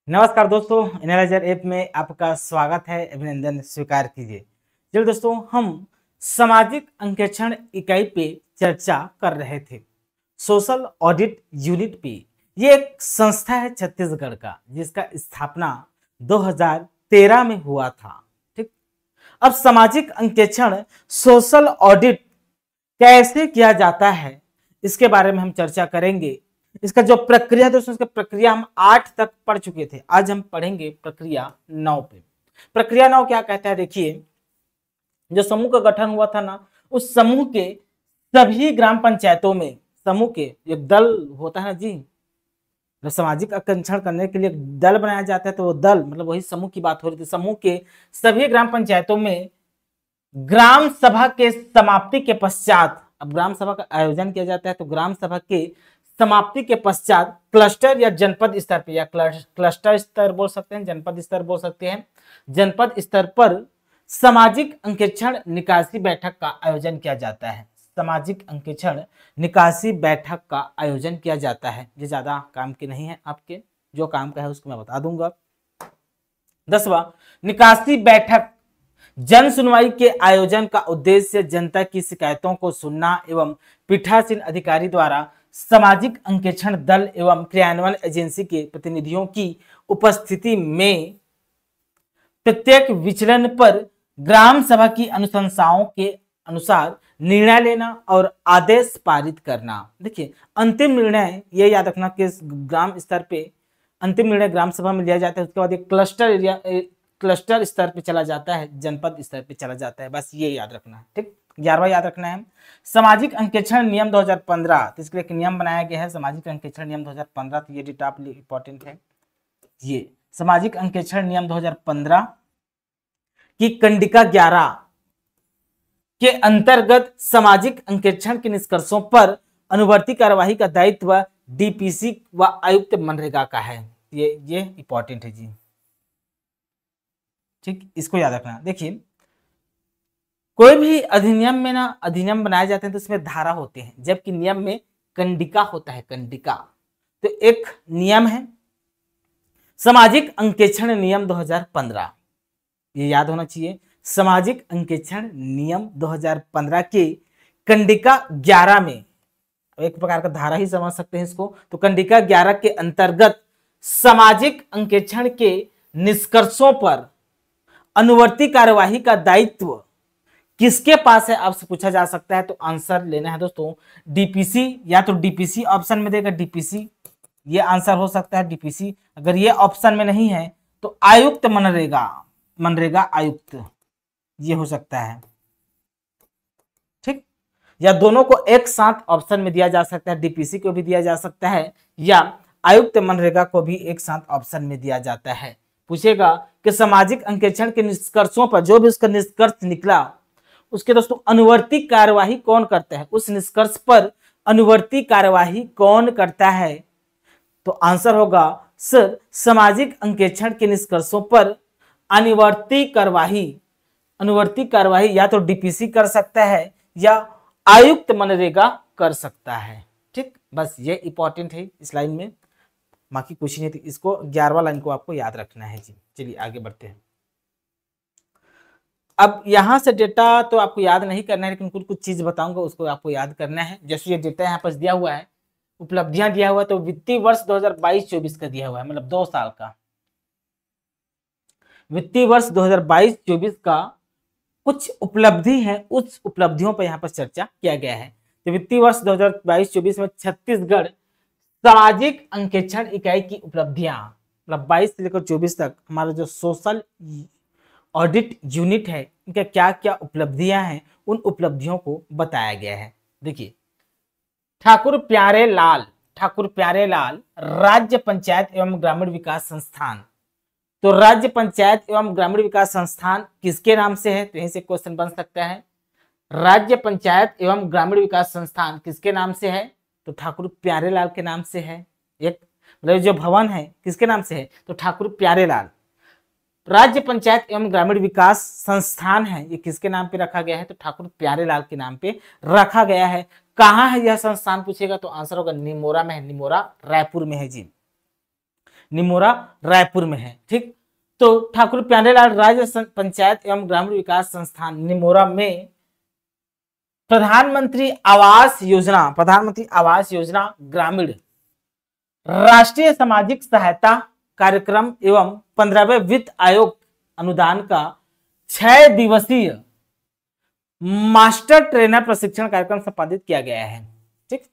नमस्कार दोस्तों, analyser app में आपका स्वागत है। अभिनंदन स्वीकार कीजिए। चलिए दोस्तों, हम सामाजिक अंकेक्षण इकाई पे चर्चा कर रहे थे, सोशल ऑडिट यूनिट पे। ये एक संस्था है छत्तीसगढ़ का, जिसका स्थापना 2013 में हुआ था। ठीक। अब सामाजिक अंकेक्षण सोशल ऑडिट कैसे किया जाता है, इसके बारे में हम चर्चा करेंगे। इसका जो प्रक्रिया है दोस्तों, इसका प्रक्रिया हम 8 तक पढ़ चुके थे। आज हम पढ़ेंगे प्रक्रिया 9 पे। प्रक्रिया 9 क्या कहता है, देखिए। जो समूह का गठन हुआ था ना, उस समूह के सभी ग्राम पंचायतों में, समूह के एक दल होता है जी, जब सामाजिक अंकेक्षण करने के लिए एक दल बनाया जाता है, तो वो दल मतलब वही समूह की बात हो रही थी। समूह के सभी ग्राम पंचायतों में ग्राम सभा के समाप्ति के पश्चात, अब ग्राम सभा का आयोजन किया जाता है, तो ग्राम सभा के समाप्ति के पश्चात क्लस्टर या जनपद स्तर पर, या क्लस्टर स्तर बोल सकते हैं, जनपद स्तर बोल सकते हैं, जनपद स्तर पर सामाजिक अंकेक्षण निकासी बैठक का आयोजन किया जाता है। सामाजिक अंकेक्षण निकासी बैठक का आयोजन किया जाता है। ये ज्यादा काम की नहीं है, आपके जो काम का है उसको मैं बता दूंगा। 10वां, निकासी बैठक जन सुनवाई के आयोजन का उद्देश्य जनता की शिकायतों को सुनना एवं पीठासीन अधिकारी द्वारा सामाजिक अंकेक्षण दल एवं क्रियान्वयन एजेंसी के प्रतिनिधियों की उपस्थिति में प्रत्येक विचलन पर ग्राम सभा की अनुशंसाओं के अनुसार निर्णय लेना और आदेश पारित करना। देखिए, अंतिम निर्णय ये याद रखना कि ग्राम स्तर पे अंतिम निर्णय ग्राम सभा में लिया जाता है। उसके बाद एक क्लस्टर स्तर पे चला जाता है, जनपद स्तर पे चला जाता है। बस ये याद रखना है। ठीक। 11वां याद रखना है, सामाजिक अंकेक्षण नियम 2015। तो इसके लिए एक नियम बनाया गया है, सामाजिक अंकेक्षण नियम 2015। तो ये डेटा इंपॉर्टेंट है। ये सामाजिक अंकेक्षण नियम 2015 की कंडिका 11 के अंतर्गत सामाजिक अंकेक्षण के निष्कर्षों पर अनुवर्ती कार्यवाही का दायित्व डीपीसी व आयुक्त मनरेगा का है। ये इंपॉर्टेंट है जी। ठीक, इसको याद रखना। देखिए, कोई भी अधिनियम में ना, अधिनियम बनाए जाते हैं तो इसमें धारा होते हैं, जबकि नियम में कंडिका होता है, कंडिका। तो एक नियम है सामाजिक अंकेक्षण नियम 2015, ये याद होना चाहिए। सामाजिक अंकेक्षण नियम 2015 के कंडिका 11 में, एक प्रकार का धारा ही समझ सकते हैं इसको। तो कंडिका 11 के अंतर्गत सामाजिक अंकेक्षण के निष्कर्षों पर अनुवर्ती कार्यवाही का दायित्व किसके पास है, आपसे पूछा जा सकता है। तो आंसर लेना है दोस्तों डीपीसी, या तो डीपीसी ऑप्शन में देगा, डीपीसी ये आंसर हो सकता है, डीपीसी। अगर ये ऑप्शन में नहीं है तो आयुक्त मनरेगा, मनरेगा आयुक्त ये हो सकता है। ठीक, या दोनों को एक साथ ऑप्शन में दिया जा सकता है, डीपीसी को भी दिया जा सकता है या आयुक्त मनरेगा को भी एक साथ ऑप्शन में दिया जाता है। पूछेगा कि सामाजिक अंकेक्षण के निष्कर्षों पर जो भी उसका निष्कर्ष निकला, उसके दोस्तों अनुवर्ती कार्यवाही कौन करता है, उस निष्कर्ष पर अनुवर्ती कार्यवाही कौन करता है। तो आंसर होगा सर, सामाजिक अंकेक्षण के निष्कर्षों पर अनुवर्ती कार्यवाही या तो डीपीसी कर सकता है या आयुक्त मनरेगा कर सकता है। ठीक, बस ये इंपॉर्टेंट है इस लाइन में, बाकी कुछ नहीं थी। इसको 11वां लाइन को आपको याद रखना है जी। चलिए आगे बढ़ते हैं। अब यहां से डेटा तो आपको याद नहीं करना है, लेकिन कुछ चीज बताऊंगा उसको आपको याद करना है। जैसे ये डेटा यहाँ पर दिया हुआ है, उपलब्धियां दिया हुआ है, तो वित्तीय वर्ष 2022-24 का दिया हुआ है, मतलब 2 साल का। वित्तीय वर्ष 2022-24 का कुछ उपलब्धि है, उस उपलब्धियों पर यहाँ पर चर्चा किया गया है। तो वित्तीय वर्ष 2022-24 में छत्तीसगढ़ सामाजिक अंकेक्षण इकाई की उपलब्धियां, मतलब 22 से लेकर 24 तक हमारा जो सोशल ऑडिट यूनिट है, इनका क्या क्या उपलब्धियां हैं, उन उपलब्धियों को बताया गया है। देखिए, ठाकुर प्यारे लाल राज्य पंचायत एवं ग्रामीण विकास संस्थान। तो राज्य पंचायत एवं ग्रामीण विकास संस्थान किसके नाम से है, तो यहीं से क्वेश्चन बन सकता है। राज्य पंचायत एवं ग्रामीण विकास संस्थान किसके नाम से है, तो ठाकुर प्यारे लाल के नाम से है। एक मतलब जो भवन है किसके नाम से है, तो ठाकुर प्यारे लाल। राज्य पंचायत एवं ग्रामीण विकास संस्थान है, ये किसके नाम पे रखा गया है, तो ठाकुर प्यारे लाल के नाम पे रखा गया है। कहाँ है यह संस्थान पूछेगा तो आंसर होगा निमोरा में है, निमोरा रायपुर में है जी। निमोरा रायपुर में है। ठीक, तो ठाकुर प्यारेलाल राज्य पंचायत एवं ग्रामीण विकास संस्थान निमोरा में प्रधानमंत्री आवास योजना ग्रामीण राष्ट्रीय सामाजिक सहायता कार्यक्रम एवं 15वें वित्त आयोग अनुदान का 6 दिवसीय मास्टर ट्रेनर प्रशिक्षण कार्यक्रम संपादित किया गया है। ठीक,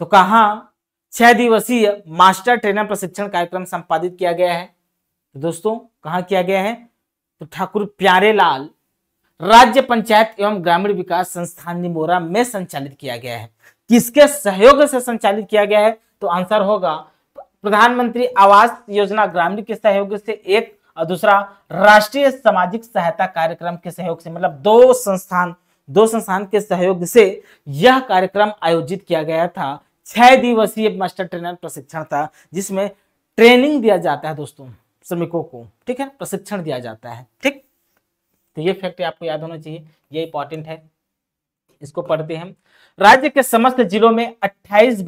तो कहां 6 दिवसीय मास्टर ट्रेनर प्रशिक्षण कार्यक्रम संपादित किया गया है? तो दोस्तों कहां किया गया है? तो ठाकुर प्यारेलाल राज्य पंचायत एवं ग्रामीण विकास संस्थान निमोरा में संचालित किया गया है। किसके सहयोग से संचालित किया गया है? तो आंसर होगा प्रधानमंत्री आवास योजना ग्रामीण के सहयोग से एक, और दूसरा राष्ट्रीय सामाजिक सहायता कार्यक्रम के सहयोग से, मतलब दो संस्थान के सहयोग से यह कार्यक्रम आयोजित किया गया था। 6 दिवसीय मास्टर ट्रेनर प्रशिक्षण था, जिसमें ट्रेनिंग दिया जाता है दोस्तों श्रमिकों को। ठीक है, प्रशिक्षण दिया जाता है। ठीक, तो ये फैक्ट आपको याद होना चाहिए, ये इंपॉर्टेंट है, इसको पढ़ते हैं। राज्य के समस्त जिलों में 28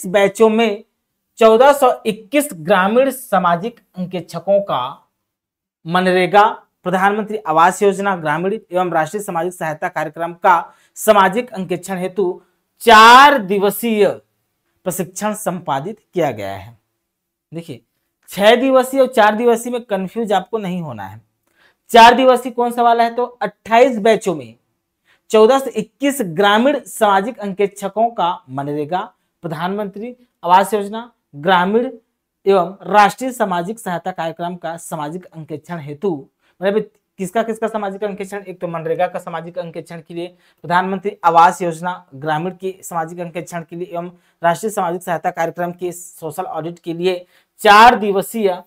बैचों में 1421 ग्रामीण सामाजिक अंकेक्षकों का मनरेगा, प्रधानमंत्री आवास योजना ग्रामीण एवं राष्ट्रीय सामाजिक सहायता कार्यक्रम का सामाजिक अंकेक्षण हेतु 4 दिवसीय प्रशिक्षण संपादित किया गया है। देखिए 6 दिवसीय और 4 दिवसीय में कंफ्यूज आपको नहीं होना है। 4 दिवसीय कौन सा वाला है? तो 28 बैचों में 14 से 21 ग्रामीण सामाजिक अंकेक्षकों का मनरेगा, प्रधानमंत्री आवास योजना ग्रामीण एवं राष्ट्रीय सामाजिक सहायता कार्यक्रम का सामाजिक अंकेक्षण हेतु, मतलब किसका सामाजिक अंकेक्षण? एक तो मनरेगा का सामाजिक अंकेक्षण के लिए, प्रधानमंत्री आवास योजना ग्रामीण की सामाजिक अंकेक्षण के लिए एवं राष्ट्रीय सामाजिक सहायता कार्यक्रम के सोशल ऑडिट के लिए 4 दिवसीय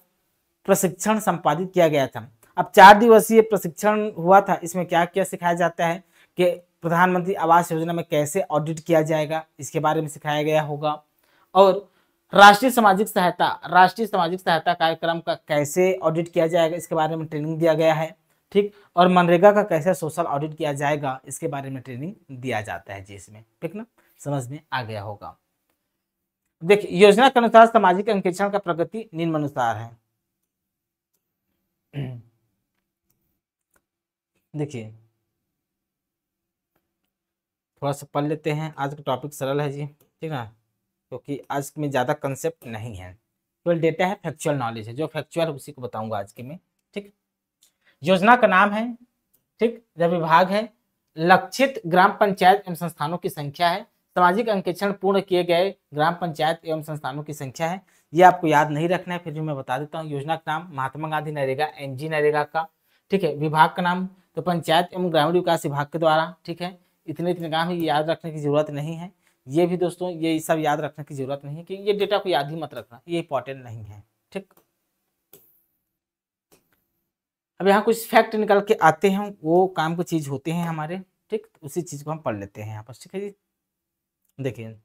प्रशिक्षण संपादित किया गया था। अब 4 दिवसीय प्रशिक्षण हुआ था, इसमें क्या क्या सिखाया जाता है कि प्रधानमंत्री आवास योजना में कैसे ऑडिट किया जाएगा, इसके बारे में सिखाया गया होगा, और राष्ट्रीय सामाजिक सहायता कार्यक्रम का कैसे ऑडिट किया जाएगा, इसके बारे में ट्रेनिंग दिया गया है। ठीक, और मनरेगा का कैसे सोशल ऑडिट किया जाएगा, इसके बारे में ट्रेनिंग दिया जाता है जी इसमें। ठीक ना, समझ में आ गया होगा। देखिए योजना के अनुसार सामाजिक अंकेक्षण का प्रगति निम्नानुसार है। देखिए थोड़ा सा पढ़ लेते हैं, आज का टॉपिक सरल है जी। ठीक है, क्योंकि आज में ज़्यादा कंसेप्ट नहीं है, केवल डेटा है, फैक्चुअल नॉलेज है, जो फैक्चुअल उसी को बताऊंगा आज के में। ठीक, योजना का नाम है, ठीक, जब विभाग है, लक्षित ग्राम पंचायत एवं संस्थानों की संख्या है, सामाजिक अंकेक्षण पूर्ण किए गए ग्राम पंचायत एवं संस्थानों की संख्या है। ये आपको याद नहीं रखना है, फिर भी मैं बता देता हूँ। योजना का नाम महात्मा गांधी नरेगा, MG नरेगा का। ठीक है, विभाग का नाम तो पंचायत एवं ग्रामीण विकास विभाग के द्वारा। ठीक है, इतने काम है, याद रखने की जरूरत नहीं है। ये भी दोस्तों ये सब याद रखने की जरूरत नहीं है कि ये डेटा को याद ही मत रखना, ये इंपॉर्टेंट नहीं है। ठीक, अब यहाँ कुछ फैक्ट निकल के आते हैं, वो काम की चीज होते हैं हमारे। ठीक, उसी चीज को हम पढ़ लेते हैं यहाँ पर। ठीक है जी, देखिए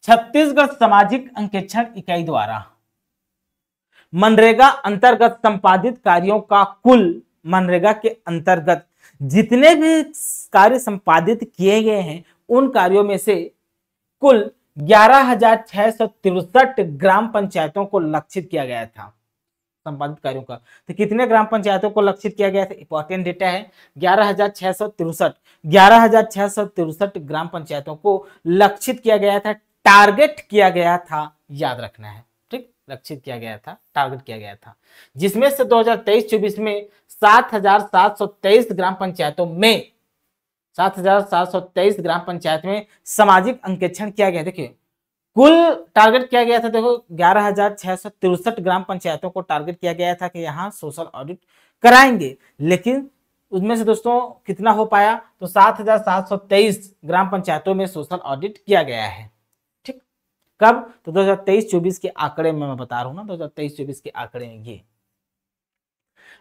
छत्तीसगढ़ सामाजिक अंकेक्षण इकाई द्वारा मनरेगा अंतर्गत संपादित कार्यों का कुल, मनरेगा के अंतर्गत जितने भी कार्य संपादित किए गए हैं उन कार्यों में से कुल 11,663 ग्राम पंचायतों को लक्षित किया गया था संपादित कार्यों का। तो कितने ग्राम पंचायतों को लक्षित किया गया था? इंपॉर्टेंट डेटा है, 11,663 ग्राम पंचायतों को लक्षित किया गया था, टारगेट किया गया था, याद रखना है। ठीक, लक्षित किया गया था, टारगेट किया गया था, जिसमें से 2023-24 में 7,723 ग्राम पंचायतों में 7,723 ग्राम पंचायत में सामाजिक अंकेक्षण किया गया। देखिए कुल टारगेट किया गया था, देखो 11,663 ग्राम पंचायतों को टारगेट किया गया था कि यहाँ सोशल ऑडिट कराएंगे, लेकिन उसमें से दोस्तों कितना हो पाया? तो 7,723 ग्राम पंचायतों में सोशल ऑडिट किया गया है। ठीक, कब? तो 2023-24 के आंकड़े में मैं बता रहा हूँ ना, 2023-24 के आंकड़े हैं ये।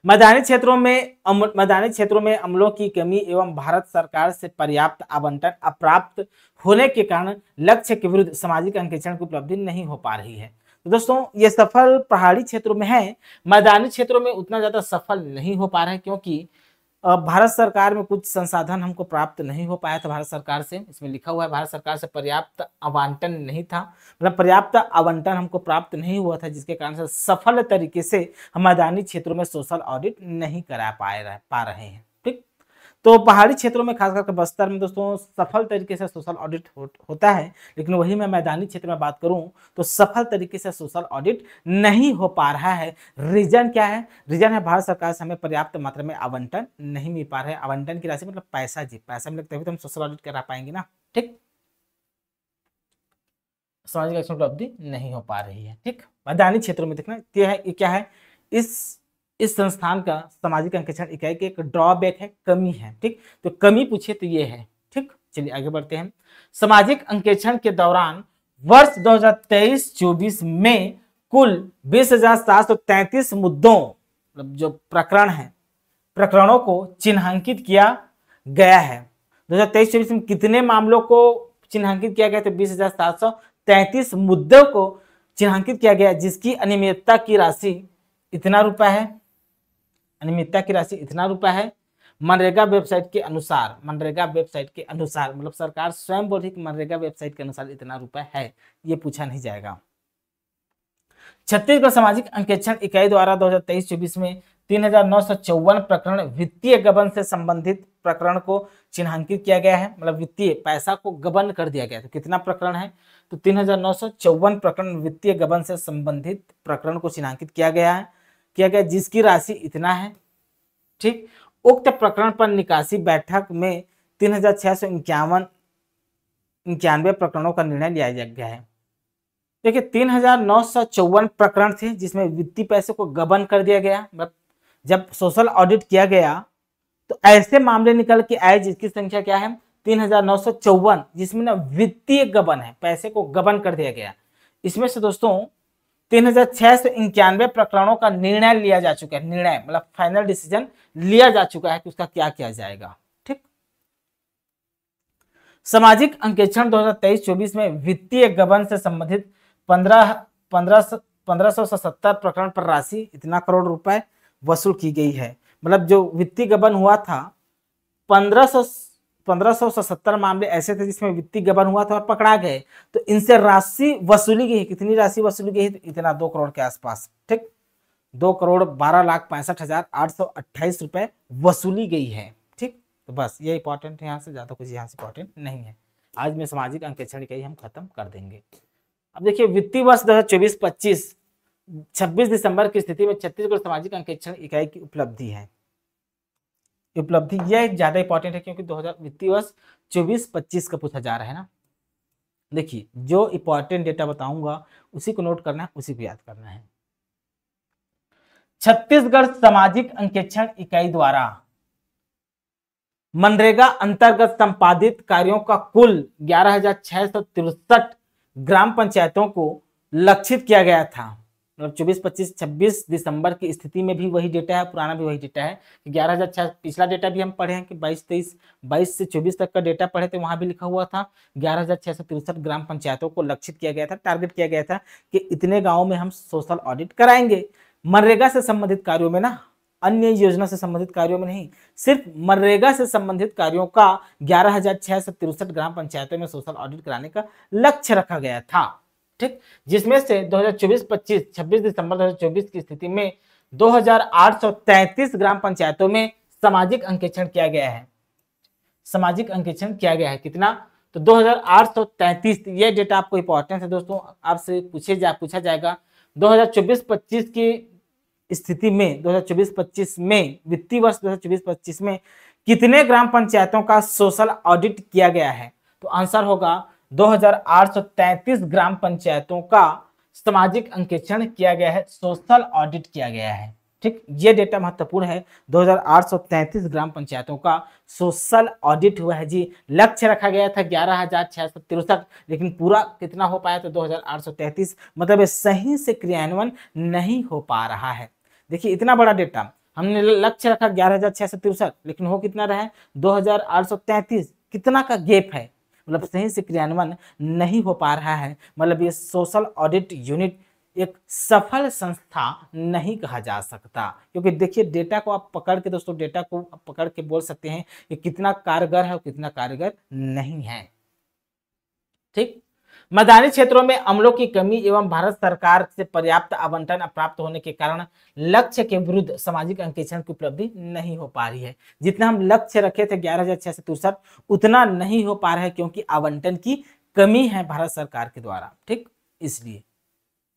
मैदानी क्षेत्रों में अमलों की कमी एवं भारत सरकार से पर्याप्त आवंटन अप्राप्त होने के कारण लक्ष्य के विरुद्ध सामाजिक अंकेक्षण की उपलब्धि नहीं हो पा रही है। तो दोस्तों ये सफल पहाड़ी क्षेत्रों में है, मैदानी क्षेत्रों में उतना ज्यादा सफल नहीं हो पा रहा है, क्योंकि भारत सरकार में कुछ संसाधन हमको प्राप्त नहीं हो पाया था भारत सरकार से, इसमें लिखा हुआ है भारत सरकार से पर्याप्त आवंटन नहीं था, मतलब पर्याप्त आवंटन हमको प्राप्त नहीं हुआ था, जिसके कारण से सफल तरीके से हम मैदानी क्षेत्रों में सोशल ऑडिट नहीं करा पा रहे हैं। ठीक, तो पहाड़ी क्षेत्रों में खासकर बस्तर में दोस्तों सफल तरीके से सोशल ऑडिट होता है, लेकिन वही मैं मैदानी क्षेत्र में बात करूं तो सफल तरीके से सोशल ऑडिट नहीं हो पा रहा है। रीजन क्या है? रीजन है भारत सरकार से हमें पर्याप्त मात्रा में आवंटन नहीं मिल पा रहा है। आवंटन की राशि मतलब पैसा, जी पैसा मिले तभी तो हम सोशल ऑडिट करा पाएंगे ना। ठीक, सामाजिक अक्षर उपलब्धि नहीं हो पा रही है। ठीक, मैदानी क्षेत्रों में देखना ये क्या है, इस संस्थान का सामाजिक अंकेक्षण इकाई के एक ड्रॉबैक है, कमी है। ठीक, तो कमी पूछे तो ये है। ठीक, चलिए आगे बढ़ते हैं। सामाजिक अंकेक्षण के दौरान वर्ष 2023-24 में कुल 20,733 मुद्दों, मतलब जो प्रकरण है, प्रकरणों को चिन्हांकित किया गया है। 2023-24 में कितने मामलों को चिन्हांकित किया गया? तो 20,733 मुद्दों को चिन्हांकित किया गया, जिसकी अनियमितता की राशि इतना रुपया है। अनियमितता की राशि इतना रुपया है। मनरेगा वेबसाइट के अनुसार, मनरेगा वेबसाइट के अनुसार, मतलब सरकार स्वयं बोल रही कि मनरेगा वेबसाइट के अनुसार इतना रुपया है, ये पूछा नहीं जाएगा। छत्तीसगढ़ सामाजिक अंकेक्षण इकाई द्वारा 2023-24 में 3,954 प्रकरण वित्तीय गबन से संबंधित प्रकरण को चिन्हांकित किया गया है, मतलब वित्तीय पैसा को गबन कर दिया गया। तो कितना प्रकरण है? तो 3,954 प्रकरण वित्तीय गबन से संबंधित प्रकरण को चिन्हांकित किया गया, जिसकी राशि इतना है। ठीक, उक्त प्रकरण पर निकासी बैठक में 3,691 प्रकरणों का निर्णय लिया गया है। देखिए 3,954 प्रकरण थे जिसमें वित्तीय पैसे को गबन कर दिया गया। मतलब जब सोशल ऑडिट किया गया तो ऐसे मामले निकल के आए जिसकी संख्या क्या है? 3,954, जिसमें ना वित्तीय गबन है, पैसे को गबन कर दिया गया। इसमें से दोस्तों 3,691 प्रकरणों का निर्णय लिया जा चुका है। निर्णय मतलब फाइनल डिसीजन लिया जा चुका है कि उसका क्या किया जाएगा। ठीक, सामाजिक अंकेक्षण 2023-24 में वित्तीय गबन से संबंधित 1577 प्रकरण पर राशि इतना करोड़ रुपए वसूल की गई है। मतलब जो वित्तीय गबन हुआ था 1577 मामले ऐसे थे जिसमें वित्तीय गबन हुआ था और पकड़ा गए, तो इनसे राशि वसूली गई है। कितनी राशि वसूली गई है? इतना 2 करोड़ के आसपास। ठीक, 2,12,65,828 रुपए वसूली गई है। ठीक, तो बस ये इंपॉर्टेंट है, यहाँ से ज्यादा कुछ यहाँ से इंपॉर्टेंट नहीं है। आज में सामाजिक अंकेक्षण इकाई हम खत्म कर देंगे। अब देखिए वित्तीय वर्ष 2024-25 26 दिसंबर की स्थिति में छत्तीसगढ़ सामाजिक अंकेक्षण इकाई की उपलब्धि है। उपलब्धि यह ज्यादा इंपॉर्टेंट है क्योंकि 2000 वित्तीय वर्ष 24-25 का पूछा जा रहा है ना। देखिए जो इंपॉर्टेंट डेटा बताऊंगा उसी को नोट करना है, उसी को याद करना है। छत्तीसगढ़ सामाजिक अंकेक्षण इकाई द्वारा मनरेगा अंतर्गत संपादित कार्यों का कुल 11,663 ग्राम पंचायतों को लक्षित किया गया था। मतलब 24-25-26 दिसंबर की स्थिति में भी वही डेटा है, पुराना भी वही डेटा है। 11,000, पिछला डेटा भी हम पढ़े हैं कि 22 से 24 तक का डेटा पढ़े थे, वहां भी लिखा हुआ था 11,663 ग्राम पंचायतों को लक्षित किया गया था, टारगेट किया गया था कि इतने गाँव में हम सोशल ऑडिट कराएंगे। मनरेगा से संबंधित कार्यों में ना, अन्य योजना से संबंधित कार्यों में नहीं, सिर्फ मनरेगा से संबंधित कार्यों का 11,663 ग्राम पंचायतों में सोशल ऑडिट कराने का लक्ष्य रखा गया था। ठीक, जिसमें से 2024-25 26 दिसंबर 2024 की स्थिति में 2,833 ग्राम पंचायतों में सामाजिक अंकेक्षण किया गया है। सामाजिक अंकेक्षण किया गया है कितना? तो 2,833। ये डेटा आपको इंपॉर्टेंट है दोस्तों, आपसे पूछा जाएगा 2024-25 की स्थिति में, 2024-25 में, वित्तीय वर्ष 2024-25 में कितने ग्राम पंचायतों का सोशल ऑडिट किया गया है? तो आंसर होगा 2,833 ग्राम पंचायतों का सामाजिक अंकेक्षण किया गया है, सोशल ऑडिट किया गया है। ठीक, ये डेटा महत्वपूर्ण है। 2,833 ग्राम पंचायतों का सोशल ऑडिट हुआ है जी। लक्ष्य रखा गया था 11,663, लेकिन पूरा कितना हो पाया? तो 2,833। मतलब सही से क्रियान्वयन नहीं हो पा रहा है। देखिए इतना बड़ा डेटा, हमने लक्ष्य रखा 11,663, लेकिन हो कितना रहा है? 2,833। कितना का गैप है? मतलब सही से क्रियान्वयन नहीं हो पा रहा है। मतलब ये सोशल ऑडिट यूनिट एक सफल संस्था नहीं कहा जा सकता। क्योंकि देखिए डेटा को आप पकड़ के दोस्तों, डेटा को आप पकड़ के बोल सकते हैं कि कितना कारगर है और कितना कारगर नहीं है। ठीक, मैदानी क्षेत्रों में अम्लों की कमी एवं भारत सरकार से पर्याप्त आवंटन प्राप्त होने के कारण लक्ष्य के विरुद्ध सामाजिक अंकेक्षण की उपलब्धि नहीं हो पा रही है। जितना हम लक्ष्य रखे थे 11,663 उतना नहीं हो पा रहा है, क्योंकि आवंटन की कमी है भारत सरकार के द्वारा। ठीक, इसलिए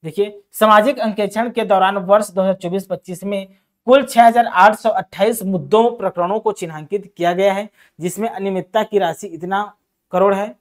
देखिए सामाजिक अंकेक्षण के दौरान वर्ष 2024-25 में कुल 6,828 मुद्दों प्रकरणों को चिन्हांकित किया गया है, जिसमें अनियमितता की राशि इतना करोड़ है,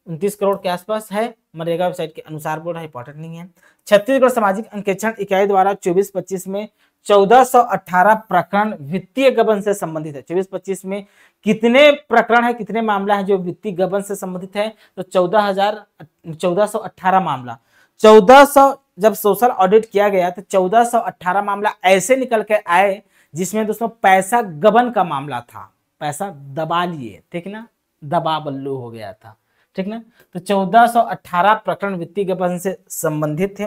29 करोड़ के आसपास है, मनरेगा वेबसाइट के अनुसार बोल रहा है, इंपॉर्टेंट नहीं है। छत्तीसगढ़ सामाजिक अंकेक्षण इकाई द्वारा 24-25 में 1418 प्रकरण वित्तीय गबन से संबंधित है। 24-25 में कितने प्रकरण है, कितने मामला है जो वित्तीय गबन से संबंधित है? तो 1418 मामला। 1400 जब सोशल ऑडिट किया गया तो 1418 मामला ऐसे निकल के आए जिसमें दोस्तों पैसा गबन का मामला था, पैसा दबा लिए, ठीक ना, दबा बल्लू हो गया था, ठीक ना। तो 1418 प्रकरण वित्तीय गबन से संबंधित थे,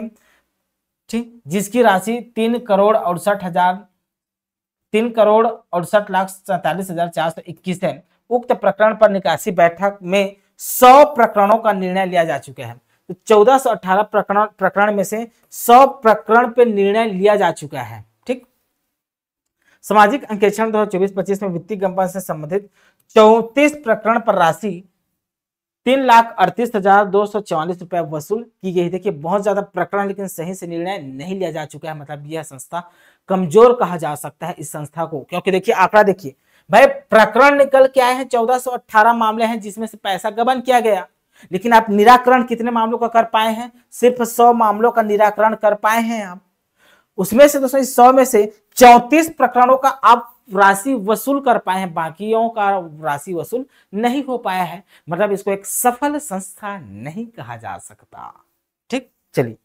ठीक, जिसकी राशि 3,68,47,421 है। उक्त प्रकरण पर निकासी बैठक में 100 प्रकरणों का निर्णय लिया जा चुका है। तो 1418 प्रकरण में से 100 प्रकरण पे निर्णय लिया जा चुका है। ठीक, सामाजिक अंकेक्षण 2024-25 में वित्तीय गबन से संबंधित 34 प्रकरण पर राशि 3,38,244 रुपए वसूल की गई। देखिए बहुत ज्यादा प्रकरण, लेकिन सही से निर्णय नहीं लिया जा चुका है। मतलब यह संस्था कमजोर कहा जा सकता है इस संस्था को, क्योंकि देखिए आंकड़ा देखिए भाई, प्रकरण निकल के आए हैं 1418 मामले हैं जिसमें से पैसा गबन किया गया, लेकिन आप निराकरण कितने मामलों का कर पाए हैं? सिर्फ 100 मामलों का निराकरण कर पाए हैं आप। उसमें से दोस्तों 100 में से 34 प्रकरणों का आप राशि वसूल कर पाए हैं, बाकियों का राशि वसूल नहीं हो पाया है। मतलब इसको एक सफल संस्था नहीं कहा जा सकता। ठीक, चलिए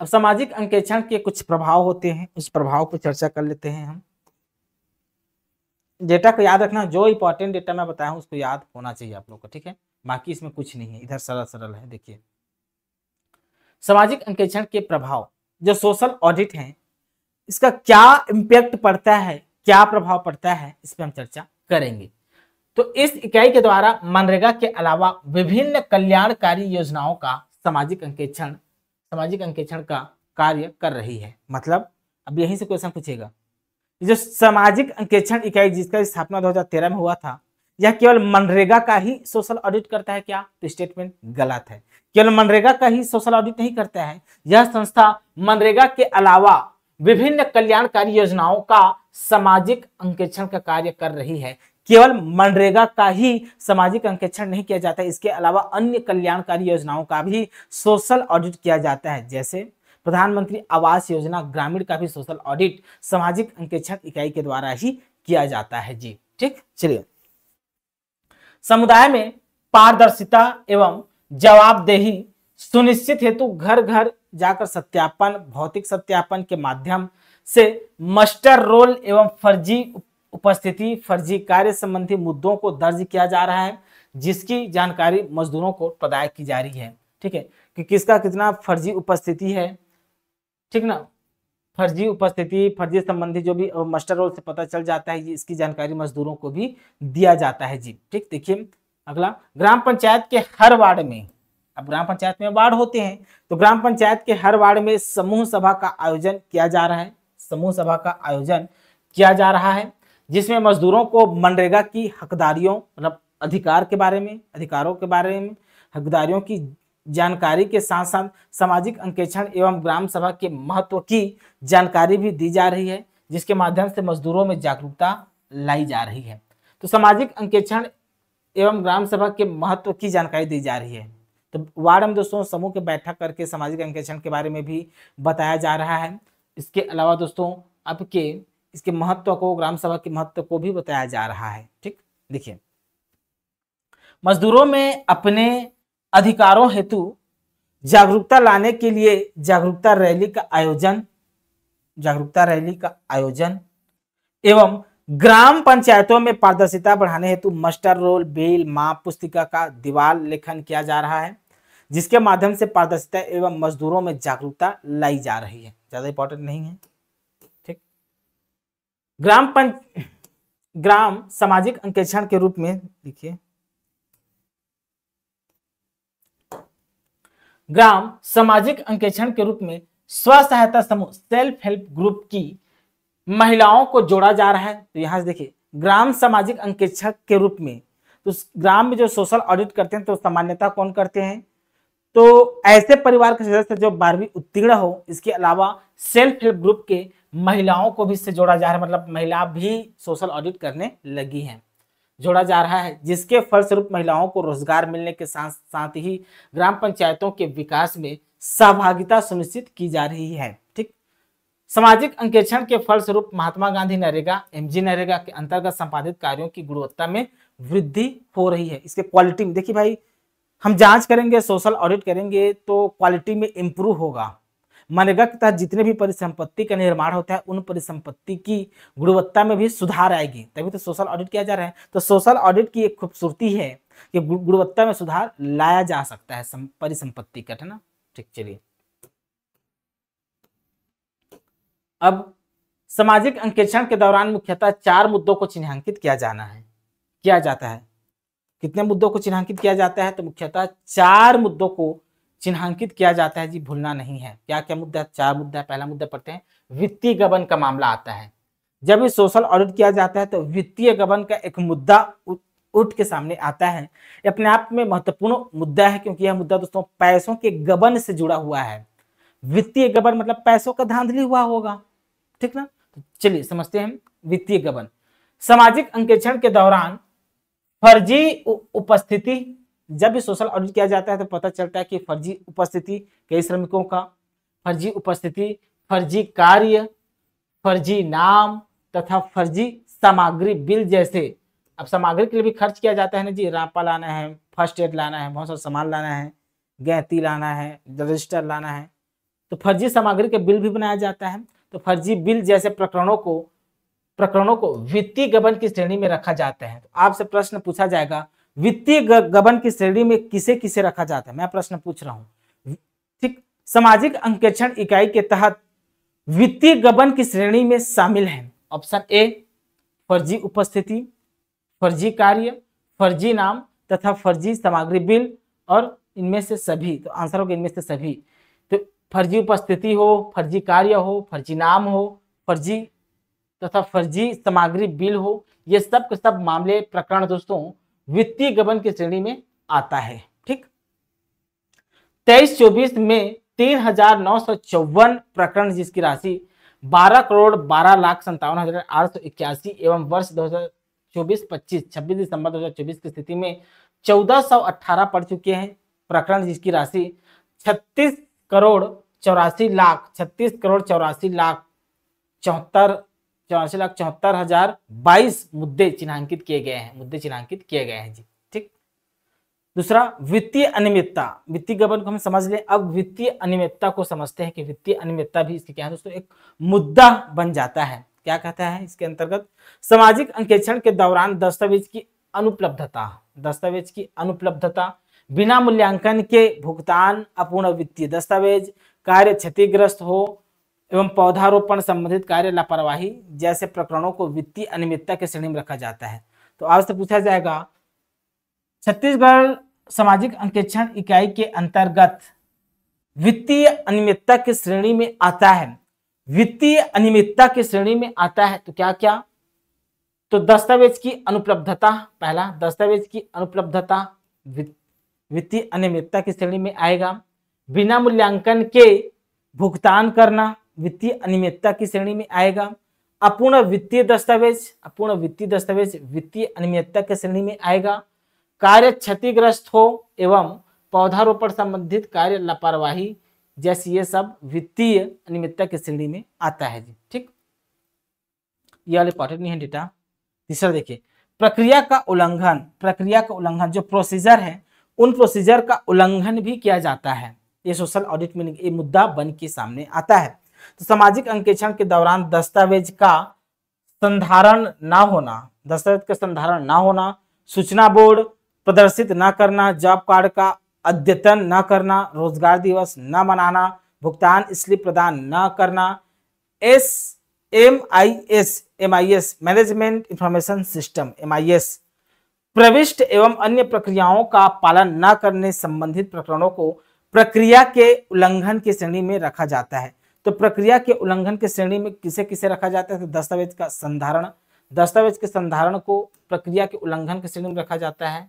अब सामाजिक अंकेक्षण के कुछ प्रभाव होते हैं, उस प्रभाव पर चर्चा कर लेते हैं हम। डेटा को याद रखना, जो इंपॉर्टेंट डेटा मैं बताया हूं उसको याद होना चाहिए आप लोग को, ठीक है। बाकी इसमें कुछ नहीं है, इधर सरल सरल है। देखिए सामाजिक अंकेक्षण के प्रभाव, जो सोशल ऑडिट है इसका क्या इम्पैक्ट पड़ता है, क्या प्रभाव पड़ता है, इस पर हम चर्चा करेंगे। तो इस इकाई के द्वारा मनरेगा के अलावा विभिन्न कल्याणकारी योजनाओं का सामाजिक अंकेक्षण का कार्य कर रही है। मतलब अब यहीं से क्वेश्चन पूछेगा, जो सामाजिक अंकेक्षण इकाई जिसका स्थापना 2013 में हुआ था, यह केवल मनरेगा का ही सोशल ऑडिट करता है क्या? तो स्टेटमेंट गलत है। केवल मनरेगा का ही सोशल ऑडिट नहीं करता है, यह संस्था मनरेगा के अलावा विभिन्न कल्याणकारी योजनाओं का सामाजिक अंकेक्षण का कार्य कर रही है। केवल मनरेगा का ही सामाजिक अंकेक्षण नहीं किया जाता है, इसके अलावा अन्य कल्याणकारी योजनाओं का भी सोशल ऑडिट किया जाता है। जैसे प्रधानमंत्री आवास योजना ग्रामीण का भी सोशल ऑडिट सामाजिक अंकेक्षण इकाई के द्वारा ही किया जाता है जी। ठीक, चलिए समुदाय में पारदर्शिता एवं जवाबदेही सुनिश्चित हेतु घर घर जाकर सत्यापन, भौतिक सत्यापन के माध्यम से मस्टर रोल एवं फर्जी उपस्थिति, फर्जी कार्य संबंधी मुद्दों को दर्ज किया जा रहा है, जिसकी जानकारी मजदूरों को प्रदान की जा रही है। ठीक है, कि किसका कितना फर्जी उपस्थिति है, ठीक ना, फर्जी उपस्थिति, फर्जी संबंधी जो भी मास्टर रोल से पता चल जाता है, इसकी जानकारी मजदूरों को भी दिया जाता है जी। ठीक, देखिए अगला, ग्राम पंचायत के हर वार्ड में, अब ग्राम पंचायत में वार्ड होते हैं, तो ग्राम पंचायत के हर वार्ड में समूह सभा का आयोजन किया जा रहा है, समूह सभा का आयोजन किया जा रहा है, जिसमें मजदूरों को मनरेगा की हकदारियों, मतलब अधिकार के बारे में, अधिकारों के बारे में, हकदारियों की जानकारी के साथ साथ सामाजिक अंकेक्षण एवं ग्राम सभा के महत्व की जानकारी भी दी जा रही है, जिसके माध्यम से मजदूरों में जागरूकता लाई जा रही है। तो सामाजिक अंकेक्षण एवं ग्राम सभा के महत्व की जानकारी दी जा रही है। तो वार्ड में दोस्तों समूह के बैठक करके सामाजिक अंकेक्षण के बारे में भी बताया जा रहा है। इसके अलावा दोस्तों आपके इसके महत्व को, ग्राम सभा के महत्व को भी बताया जा रहा है। ठीक, देखिए मजदूरों में अपने अधिकारों हेतु जागरूकता लाने के लिए जागरूकता रैली का आयोजन एवं ग्राम पंचायतों में पारदर्शिता बढ़ाने हेतु मास्टर रोल, बिल, माप पुस्तिका का दीवार लेखन किया जा रहा है, जिसके माध्यम से पारदर्शिता एवं मजदूरों में जागरूकता लाई जा रही है। ज्यादा इंपॉर्टेंट नहीं है, ठीक। ग्राम सामाजिक अंकेक्षण के रूप में देखिए, ग्राम सामाजिक अंकेक्षण के रूप में स्व सहायता समूह, सेल्फ हेल्प ग्रुप की महिलाओं को जोड़ा जा रहा है। तो यहां से देखिए, ग्राम सामाजिक अंकेक्षण के रूप में, तो ग्राम में जो सोशल ऑडिट करते हैं तो सामान्यतः कौन करते हैं, तो ऐसे परिवार के सदस्य जो 12वीं उत्तीर्ण हो। इसके अलावा सेल्फ हेल्प ग्रुप के महिलाओं को भी इससे जोड़ा जा रहा है, मतलब महिला भी सोशल ऑडिट करने लगी हैं, जोड़ा जा रहा है, जिसके फलस्वरूप महिलाओं को रोजगार मिलने के साथ साथ ही ग्राम पंचायतों के विकास में सहभागिता सुनिश्चित की जा रही है, ठीक। सामाजिक अंकेक्षण के फलस्वरूप महात्मा गांधी नरेगा, एमजी नरेगा के अंतर्गत संपादित कार्यों की गुणवत्ता में वृद्धि हो रही है। इसके क्वालिटी में देखिए भाई, हम जांच करेंगे, सोशल ऑडिट करेंगे तो क्वालिटी में इंप्रूव होगा। मनरेगा के तहत जितने भी परिसंपत्ति का निर्माण होता है, उन परिसंपत्ति की गुणवत्ता में भी सुधार आएगी, तभी तो सोशल ऑडिट किया जा रहा है। तो सोशल ऑडिट की एक खूबसूरती है कि गुणवत्ता में सुधार लाया जा सकता है परिसंपत्ति का, है ना, ठीक। चलिए, अब सामाजिक अंकेक्षण के दौरान मुख्यतः 4 मुद्दों को चिन्हांकित किया जाता है। कितने मुद्दों को चिन्हांकित किया जाता है, तो मुख्यतः 4 मुद्दों को चिन्हांकित किया जाता है जी, भूलना नहीं है। क्या क्या मुद्दा? 4 मुद्दा। पहला मुद्दा पढ़ते हैं, वित्तीय गबन का मामला आता है। जब ये सोशल ऑडिट किया जाता है तो वित्तीय गबन का एक मुद्दा उठ के सामने आता है। ये अपने आप में महत्वपूर्ण मुद्दा है, क्योंकि यह मुद्दा दोस्तों पैसों के गबन से जुड़ा हुआ है। वित्तीय गबन मतलब पैसों का धांधली हुआ होगा, ठीक ना। तो चलिए समझते हैं वित्तीय गबन। सामाजिक अंकेक्षण के दौरान फर्जी उपस्थिति, जब भी सोशल ऑडिट किया जाता है तो पता चलता है कि फर्जी उपस्थिति, कई श्रमिकों का फर्जी उपस्थिति, फर्जी कार्य, फर्जी नाम तथा फर्जी सामग्री बिल जैसे, अब सामग्री के लिए भी खर्च किया जाता है ना जी, रापा लाना है, फर्स्ट एड लाना है, बहुत सारा सामान लाना है, गैती लाना है, रजिस्टर लाना है, तो फर्जी सामग्री के बिल भी बनाया जाता है। तो फर्जी बिल जैसे प्रकरणों को वित्तीय गबन की श्रेणी में रखा जाता है। तो आपसे प्रश्न पूछा जाएगा, वित्तीय गबन की श्रेणी में किसे किसे रखा जाता है, मैं प्रश्न पूछ रहा हूं, ठीक। सामाजिक अंकेक्षण इकाई के तहत वित्तीय गबन की श्रेणी में शामिल है, ऑप्शन ए फर्जी उपस्थिति, फर्जी कार्य, फर्जी नाम तथा फर्जी सामग्री बिल, और इनमें से सभी। तो आंसर होगा इनमें से सभी। तो फर्जी उपस्थिति हो, फर्जी कार्य हो, फर्जी नाम हो, फर्जी तथा फर्जी सामग्री बिल हो, ये सब के सब मामले प्रकरण दोस्तों वित्तीय गबन की श्रेणी में आता है, ठीक। 23-24 में 3,954 प्रकरण, जिसकी राशि 12,12,57,881 एवं वर्ष 2024-25 26 दिसंबर 2024 की स्थिति में 1418 पड़ चुके हैं प्रकरण, जिसकी राशि 36,84,लाख मुद्दे चिन्हांकित किए गए हैं जी, ठीक। दूसरा, वित्तीय अनियमितता। वित्तीय गबन को हम समझ लें, अब वित्तीय अनियमितता को समझते हैं कि वित्तीय अनियमितता भी इसके क्या है दोस्तों, एक मुद्दा बन जाता है। क्या कहता है इसके अंतर्गत, सामाजिक अंकेक्षण के दौरान दस्तावेज की अनुपलब्धता, बिना मूल्यांकन के भुगतान, अपूर्ण वित्तीय दस्तावेज, कार्य क्षतिग्रस्त हो एवं पौधारोपण संबंधित कार्य लापरवाही जैसे प्रकरणों को वित्तीय अनियमितता के श्रेणी में रखा जाता है। तो आपसे पूछा जाएगा, छत्तीसगढ़ सामाजिक अंकेक्षण इकाई के अंतर्गत वित्तीय अनियमितता की श्रेणी में आता है, वित्तीय अनियमितता की श्रेणी में आता है तो क्या क्या, तो दस्तावेज की अनुपलब्धता, पहला दस्तावेज की अनुपलब्धता वित्तीय अनियमितता की श्रेणी में आएगा। बिना मूल्यांकन के भुगतान करना वित्तीय अनियमितता की श्रेणी में आएगा। अपूर्ण वित्तीय दस्तावेज वित्तीय अनियमितता की श्रेणी में आएगा। कार्य क्षतिग्रस्त हो एवं पौधारोपण संबंधित कार्य लापरवाही जैसे ये सब वित्तीय अनियमितता की श्रेणी में आता है जी, ठीक। ये वाले इंपॉर्टेंट नहीं है डेटा। तीसरा देखिए, प्रक्रिया का उल्लंघन जो प्रोसीजर है, उन प्रोसीजर का उल्लंघन भी किया जाता है। ये सोशल ऑडिट में ये मुद्दा बन के सामने आता है। तो सामाजिक अंकेक्षण के दौरान दस्तावेज का संधारण ना होना, दस्तावेज का संधारण ना होना, सूचना बोर्ड प्रदर्शित ना करना, जॉब कार्ड का अद्यतन ना करना, रोजगार दिवस ना मनाना, भुगतान स्लिप प्रदान ना करना, MIS management information system MIS प्रविष्ट एवं अन्य प्रक्रियाओं का पालन न करने संबंधित प्रकरणों को प्रक्रिया के उल्लंघन की श्रेणी में रखा जाता है। तो प्रक्रिया के उल्लंघन की श्रेणी में किसे किसे रखा जाता है? तो दस्तावेज का संधारण, दस्तावेज के संधारण को प्रक्रिया के उल्लंघन की श्रेणी में रखा जाता है।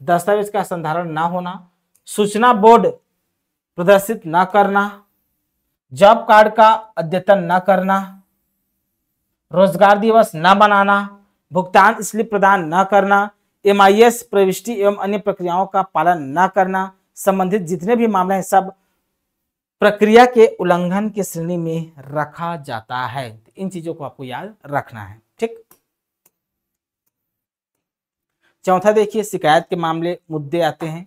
दस्तावेज का संधारण ना होना, सूचना बोर्ड प्रदर्शित न करना, जॉब कार्ड का अद्यतन न करना, रोजगार दिवस न मनाना, भुगतान स्लिप प्रदान न करना, MIS प्रविष्टि एवं अन्य प्रक्रियाओं का पालन न करना, संबंधित जितने भी मामले हैं सब प्रक्रिया के उल्लंघन की श्रेणी में रखा जाता है। इन चीजों को आपको याद रखना है, ठीक। चौथा देखिए, शिकायत के मामले मुद्दे आते हैं।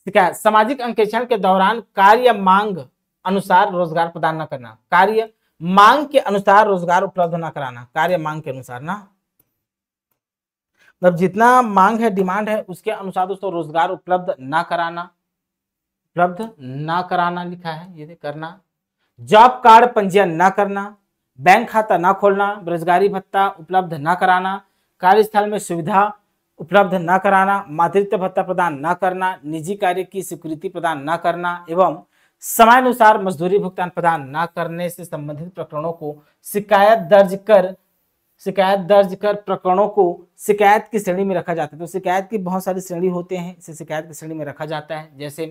शिकायत, सामाजिक अंकेक्षण के दौरान कार्य मांग अनुसार रोजगार प्रदान न करना, कार्य मांग के अनुसार रोजगार उपलब्ध न कराना, कार्य मांग के अनुसार ना, मतलब जितना मांग है, डिमांड है, उसके अनुसार दोस्तों रोजगार उपलब्ध ना कराना, उपलब्ध ना कराना लिखा है, ये करना। जॉब कार्ड पंजीयन ना करना, बैंक खाता ना खोलना, बेरोजगारी भत्ता उपलब्ध ना कराना, कार्यस्थल में सुविधा उपलब्ध ना कराना, मातृत्व भत्ता प्रदान ना करना, निजी कार्य की स्वीकृति प्रदान ना करना एवं समयानुसार मजदूरी भुगतान प्रदान ना करने से संबंधित प्रकरणों को शिकायत दर्ज कर प्रकरणों को शिकायत की श्रेणी में रखा जाता है। तो शिकायत की बहुत सारी श्रेणी होते हैं, इसे शिकायत की श्रेणी में रखा जाता है। जैसे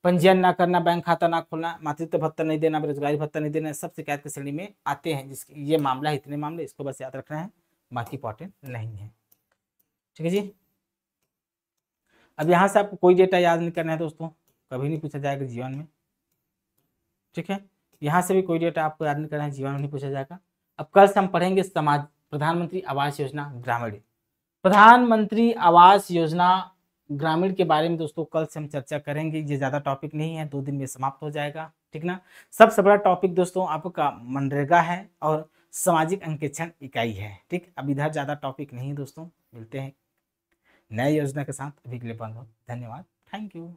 पंजीयन ना करना, बैंक खाता ना खोलना, मातृत्व भत्ता नहीं देना, बेरोजगारी भत्ता नहीं देना, सब शिकायत की श्रेणी में आते हैं। जिसके ये मामला है, इतने मामले, इसको बस याद रखना है, बाकी इंपॉर्टेंट नहीं है, ठीक है जी। अब यहाँ से आपको कोई डेटा याद नहीं करना है दोस्तों, कभी नहीं पूछा जाएगा जीवन में, ठीक है। यहाँ से भी कोई डेटा आपको याद नहीं करना है, जीवन में नहीं पूछा जाएगा। अब कल से हम पढ़ेंगे प्रधानमंत्री आवास योजना ग्रामीण, प्रधानमंत्री आवास योजना ग्रामीण के बारे में दोस्तों कल से हम चर्चा करेंगे। ये ज़्यादा टॉपिक नहीं है, 2 दिन में समाप्त हो जाएगा, ठीक ना। सबसे बड़ा टॉपिक दोस्तों आपका मनरेगा है और सामाजिक अंकेक्षण इकाई है, ठीक। अब इधर ज़्यादा टॉपिक नहीं है दोस्तों, मिलते हैं नए योजना के साथ, अभी के लिए बहुत बहुत धन्यवाद, थैंक यू।